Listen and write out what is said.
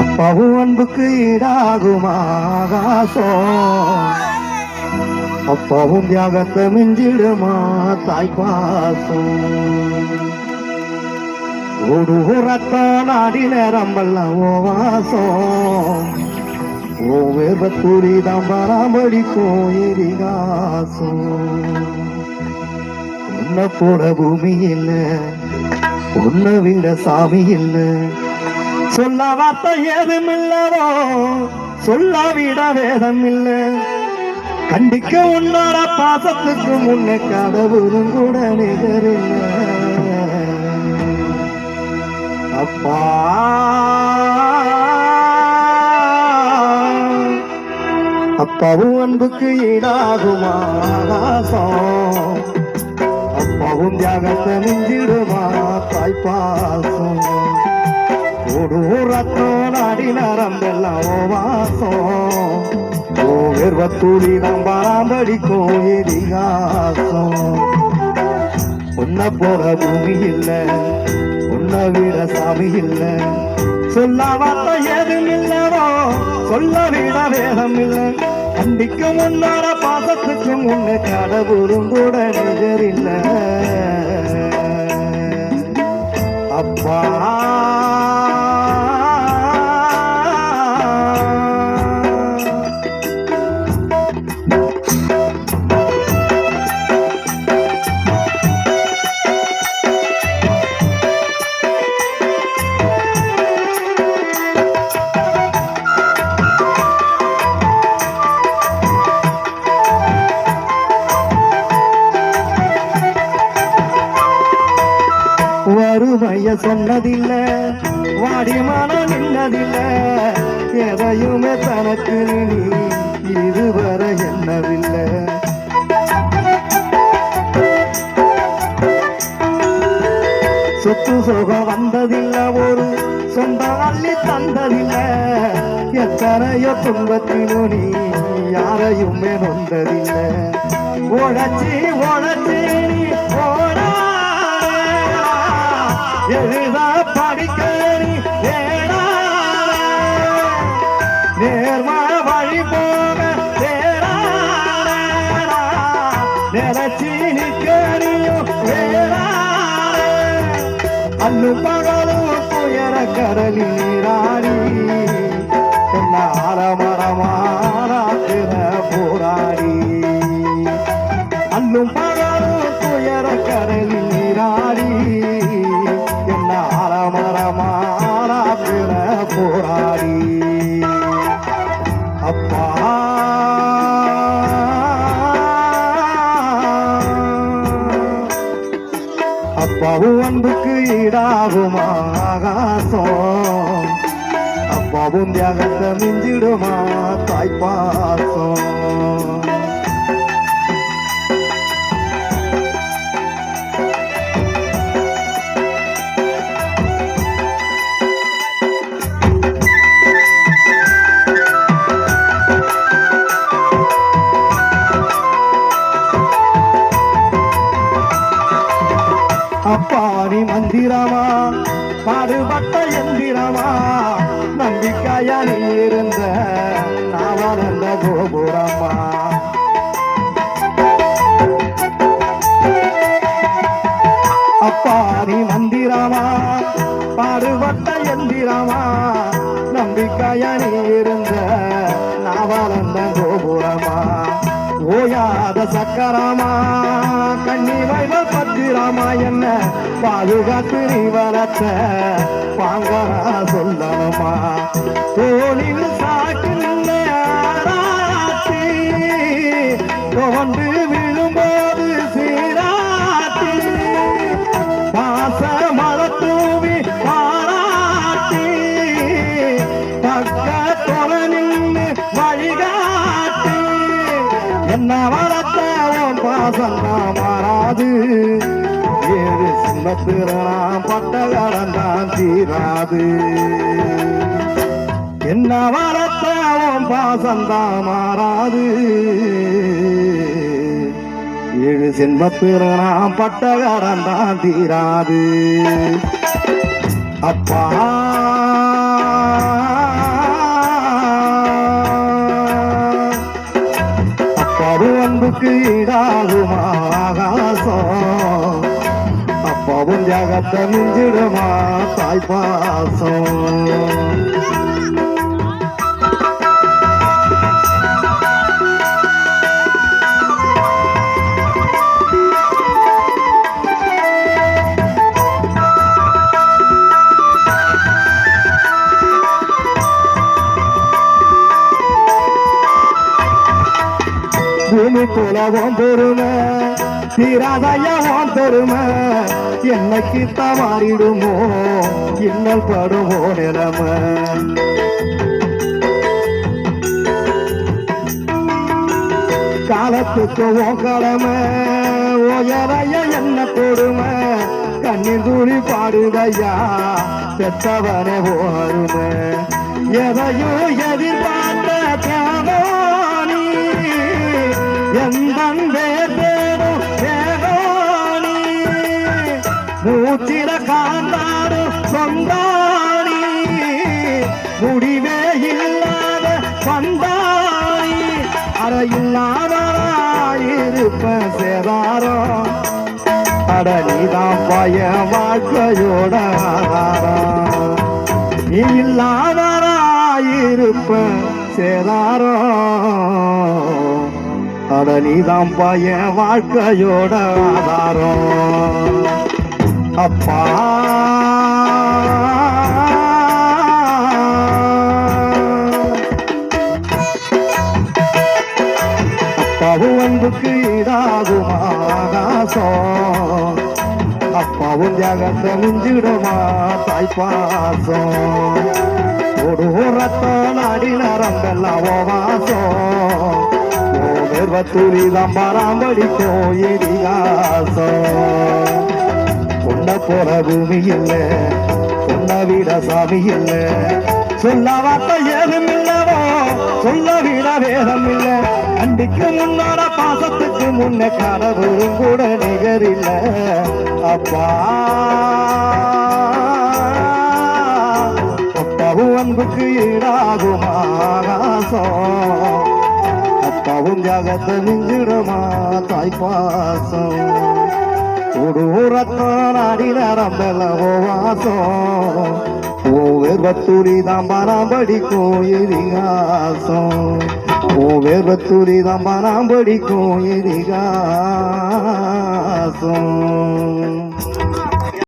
அப்பாவும் அன்புக்கு ஈடாகும் ஆகாசம், அப்பாவும் தியாகத்தை மிஞ்சிடுமா தாய்ப்பாசம். ஒரு ரத்தம் நாடி நேரம்பெல்லாம் ஓ வாசம், ஓ வேர்வத்தூரி தான் பராமரிக்கும் எரிகாசம். உன்னை போட பூமி இல்லை, உன்னை விட சாமி இல்லை, சொல்ல வார்த்தை ஏதும் இல்லவோ, சொல்ல விட வேதம் இல்லை. கண்டிக்க உன்னோட பாசத்துக்கு முன்னே கடவுளும் கூட நிகரில்லை. அப்பா அப்பாவும் அன்புக்கு ஈடாகுமா ஆகாசம், அப்பாவும் தியாகத்தை மிஞ்சிடுமா தாய்ப்பாசம். ஒரு ரத்தம் நாடி நரம்பெல்லாம் ஓ வாசம், ஓ வேர்வத்தூரி நாம் பராமரிக்கும் இதிகாசம். உன்னை போற பூமி இல்லை, உன்னை விட சாமி இல்லை, சொல்ல வார்த்தை ஏதும் இல்லவோ, சொல்ல விட வேதம் இல்லை. கண்டிக்க முன்னோட பாசத்துக்கு முன்னே கடவுளும் கூட நிகரில்லை. அப்பா வறுமைய சொன்னதில்லை, வாடி மனம் நின்னதில்லை, எதையுமே தனக்கு நீ இதுவரை என்னவில்லை. சொத்து சுகம் வந்ததில்லை, ஒரு சொந்த அள்ளி தந்ததில்லை, எத்தனையோ துன்பத்திலும் நீ யாரையுமே நொந்ததில்லை. உழைச்சி உழைச்சி நீ ஓடா எழுதா படிக்க நீ தேடாத, நேர்மா வழி போக தேடாத, நினைச்சி நிற்கறியும் தேடாத. அன்னு பகலும் துயர கடலி நீராடி என்ன ஆரமரமாறாத்திர போராடி. அன்னும் பகலும் துயர கடலி நீராடி என்ன ஆரமரமாறாத்திர போராடி. அப்பா அப்பாவும் அன்புக்கு ஈடாகுமா ஆகாசம், அப்பாவும் தியாகத்தை மிஞ்சிடுமா தாய்ப்பாசம். அப்பாவி மந்திரமா பாடுபட்ட எந்திரமா, நம்பிக்கையா நீ இருந்த நான் வளர்ந்த கோபுரமா. அப்பாவி மந்திரமா பாடுபட்ட எந்திரமா, நம்பிக்கையா நீ இருந்த நான் வளர்ந்த கோபுரமா. ஓயாத சக்கரமா கண்ணி வைவ பத்திரமா, என்ன பாதுகாத்து நீ வளர்த்த பாங்கரா சொல்லணுமா. தோளில் சாக்கு நின்றாத்தி தோன்று விழும்போது சீராட்டி, பாச மலத்தூவி பாராட்டி, பக்க தொலை நின்று வழிகாட்டி. என்ன வளர்த்த உன் பாசந்தா மாறாது, ஏழு சின்னத்திரம் பட்ட கடந்தான் தீராது. என்ன வளர்த்த உன் பாசந்தா மாறாது, ஏழு சின்னத்திரம் பட்ட கடந்தான் தீராது. அப்பா அப்பாவும் அன்புக்கு ஈடாகுமா ஆகாசம் அப்பாவும் தியாகத்தை மிஞ்சிடுமா தாய்ப்பாசம் பூமி போலவும் பெருமை தீராதையவும் பெருமை என்னைக்கு தவறிடுமோ இன்னல் படுமோ நிலைமை காலத்துக்கு உன் கடமை உயரைய என்ன கொடுமை கண்ணின் தூரி பாடுதையா பெற்றவனே ஓருமை எதையும் எதிர்பார்த்த தேவோனி எந்தேரும் தேவோனி மூச்சில காந்தாடு சொந்தாணி முடிவே இல்லாத சொந்தாணி அறையில்லாதராயிருப்ப சேதாரம் அட நீதான் பய வாழ்க்கையோட ஆதாரம் நீ இல்லாதராயிருப்ப சேதாரம் அட நீதான் பய வாழ்க்கையோட ஆதாரம் அப்பா அப்பாவும் அன்புக்கு ஈடாகுமா ஆகாசம் அப்பாவும் தியாகத்தை மிஞ்சிடுமா தாய்ப்பாசம் ஒரு ரத்தம் நாடி நரம்பெல்லாம் வாசம் துரிதம் பராமரிக்கோ இதிகாசம் உன்னை போல பூமி இல்லை உன்னை விட சாமி இல்லை சொல்ல வார்த்தை ஏதும் இல்லவோ சொல்ல விட வேதம் இல்லை அன்றைக்கு முன்னோட பாசத்துக்கு முன்ன கனவும் கூட நிகரில்ல அப்பா அப்பாவும் அன்புக்கு ஈடாகுமா ஆகாசம் அப்பாவும் தியாகத்தை மிஞ்சிடுமா தாய்ப்பாசம் உடூரத்தான் அடி நரம்பெல்லவோ வாசம் வேர்வத்தூரிதான் பராம்படிக்கும் இதிகாசம் வேர்வத்தூரிதான் பராம்படிக்கும் இதிகாசம்